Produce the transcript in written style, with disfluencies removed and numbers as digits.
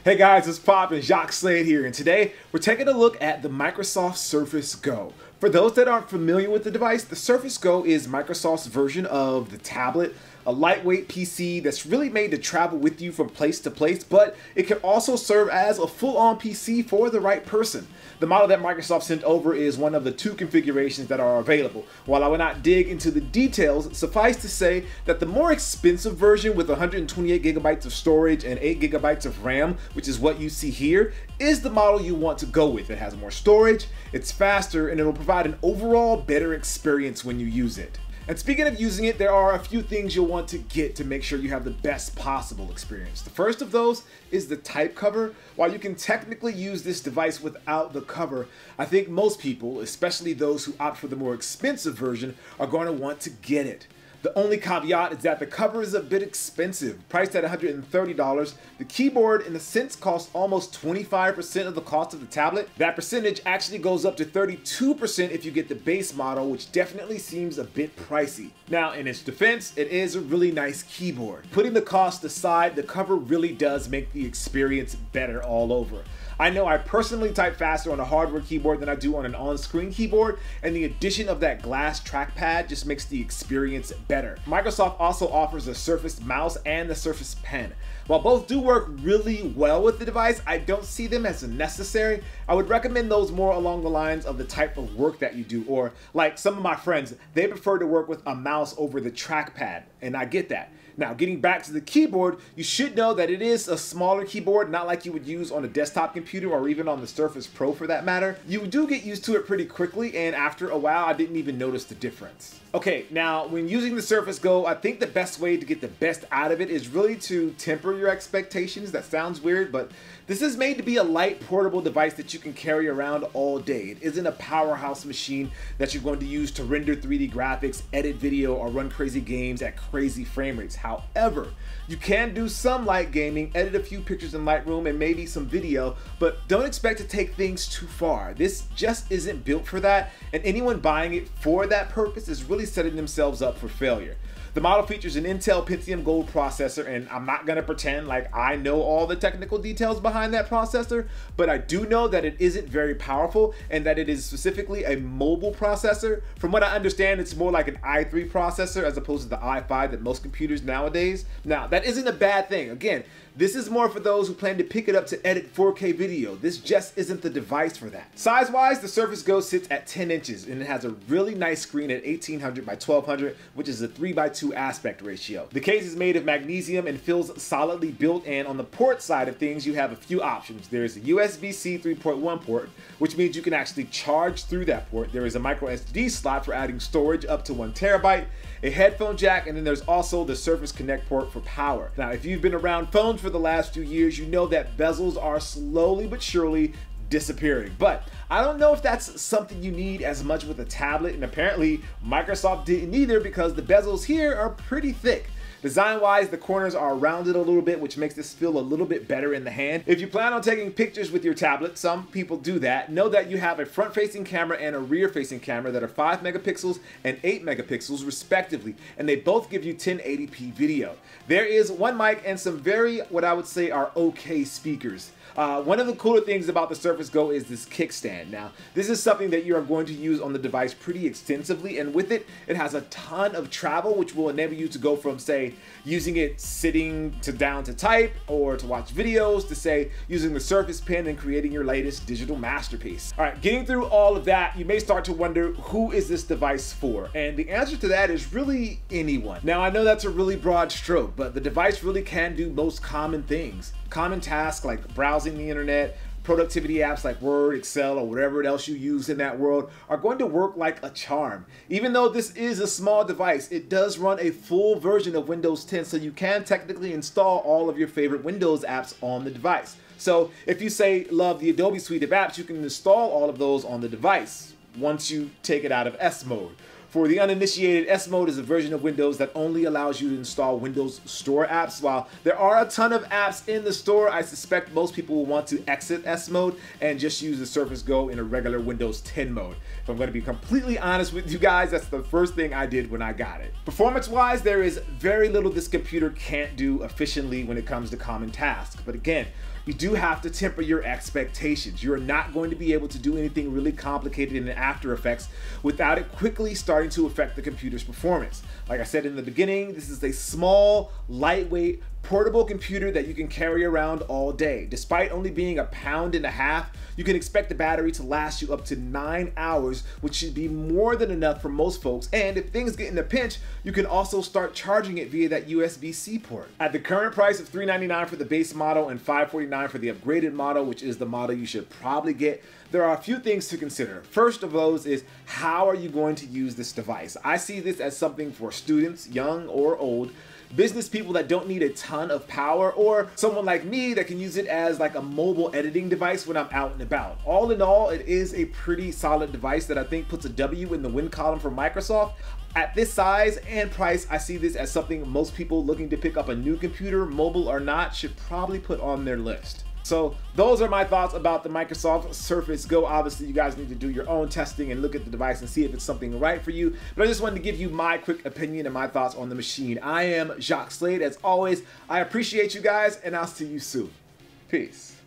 Hey guys, it's Pop and Jacques Slade here, and today we're taking a look at the Microsoft Surface Go. For those that aren't familiar with the device, the Surface Go is Microsoft's version of the tablet, a lightweight PC that's really made to travel with you from place to place, but it can also serve as a full-on PC for the right person. The model that Microsoft sent over is one of the two configurations that are available. While I will not dig into the details, suffice to say that the more expensive version with 128 gigabytes of storage and 8 gigabytes of RAM, which is what you see here, is the model you want to go with. It has more storage, it's faster, and it'll provide an overall better experience when you use it. And speaking of using it, there are a few things you'll want to get to make sure you have the best possible experience. The first of those is the type cover. While you can technically use this device without the cover, I think most people, especially those who opt for the more expensive version, are going to want to get it. The only caveat is that the cover is a bit expensive, priced at $130. The keyboard, in a sense, costs almost 25% of the cost of the tablet. That percentage actually goes up to 32% if you get the base model, which definitely seems a bit pricey. Now, in its defense, it is a really nice keyboard. Putting the cost aside, the cover really does make the experience better all over. I know I personally type faster on a hardware keyboard than I do on an on-screen keyboard, and the addition of that glass trackpad just makes the experience better. Microsoft also offers a Surface mouse and the Surface Pen. While both do work really well with the device, I don't see them as necessary. I would recommend those more along the lines of the type of work that you do, or like some of my friends, they prefer to work with a mouse over the trackpad, and I get that. Now, getting back to the keyboard, you should know that it is a smaller keyboard, not like you would use on a desktop computer or even on the Surface Pro for that matter. You do get used to it pretty quickly, and after a while, I didn't even notice the difference. Okay, now when using the Surface Go, I think the best way to get the best out of it is really to temper your expectations. That sounds weird, but this is made to be a light portable device that you can carry around all day. It isn't a powerhouse machine that you're going to use to render 3D graphics, edit video, or run crazy games at crazy frame rates. However, you can do some light gaming, edit a few pictures in Lightroom, and maybe some video, but don't expect to take things too far. This just isn't built for that, and anyone buying it for that purpose is really setting themselves up for failure. The model features an Intel Pentium Gold processor, and I'm not going to pretend like I know all the technical details behind that processor, but I do know that it isn't very powerful and that it is specifically a mobile processor. From what I understand, it's more like an i3 processor as opposed to the i5 that most computers nowadays. Now, that isn't a bad thing. Again, this is more for those who plan to pick it up to edit 4K video. This just isn't the device for that. Size-wise, the Surface Go sits at 10 inches, and it has a really nice screen at 1800 by 1200, which is a 3:2 aspect ratio. The case is made of magnesium and feels solidly built, and on the port side of things, you have a few options. There's a USB-C 3.1 port, which means you can actually charge through that port. There is a micro SD slot for adding storage up to 1 terabyte, a headphone jack, and then there's also the Surface Connect port for power. Now, if you've been around phones for the last few years, you know that bezels are slowly but surely disappearing. But I don't know if that's something you need as much with a tablet, and apparently Microsoft didn't either because the bezels here are pretty thick. Design-wise, the corners are rounded a little bit, which makes this feel a little bit better in the hand. If you plan on taking pictures with your tablet, some people do that, know that you have a front-facing camera and a rear-facing camera that are 5 megapixels and 8 megapixels respectively, and they both give you 1080p video. There is one mic and some very, what I would say, are okay speakers. One of the cooler things about the Surface Go is this kickstand. Now, this is something that you are going to use on the device pretty extensively, and with it, it has a ton of travel, which will enable you to go from, say, using it sitting down to type or to watch videos, to, say, using the Surface Pen and creating your latest digital masterpiece. All right, getting through all of that, you may start to wonder, who is this device for? And the answer to that is really anyone. Now, I know that's a really broad stroke, but the device really can do most common things. Common tasks like browsing the internet, productivity apps like Word, Excel, or whatever else you use in that world are going to work like a charm. Even though this is a small device, it does run a full version of Windows 10, so you can technically install all of your favorite Windows apps on the device. So if you say love the Adobe suite of apps, you can install all of those on the device once you take it out of S mode. For the uninitiated, S Mode is a version of Windows that only allows you to install Windows Store apps. While there are a ton of apps in the store, I suspect most people will want to exit S Mode and just use the Surface Go in a regular Windows 10 mode. If I'm going to be completely honest with you guys, that's the first thing I did when I got it. Performance-wise, there is very little this computer can't do efficiently when it comes to common tasks. But again, you do have to temper your expectations. You're not going to be able to do anything really complicated in After Effects without it quickly starting to affect the computer's performance. Like I said in the beginning, this is a small, lightweight, portable computer that you can carry around all day. Despite only being 1.5 pounds, you can expect the battery to last you up to 9 hours, which should be more than enough for most folks. And if things get in a pinch, you can also start charging it via that USB-C port. At the current price of $399 for the base model and $549 for the upgraded model, which is the model you should probably get, there are a few things to consider. First of those is, how are you going to use this device? I see this as something for students, young or old, business people that don't need a ton of power, or someone like me that can use it as like a mobile editing device when I'm out and about. All in all, it is a pretty solid device that I think puts a W in the win column for Microsoft. At this size and price, I see this as something most people looking to pick up a new computer, mobile or not, should probably put on their list. So those are my thoughts about the Microsoft Surface Go. Obviously, you guys need to do your own testing and look at the device and see if it's something right for you. But I just wanted to give you my quick opinion and my thoughts on the machine. I am Jacques Slade. As always, I appreciate you guys, and I'll see you soon. Peace.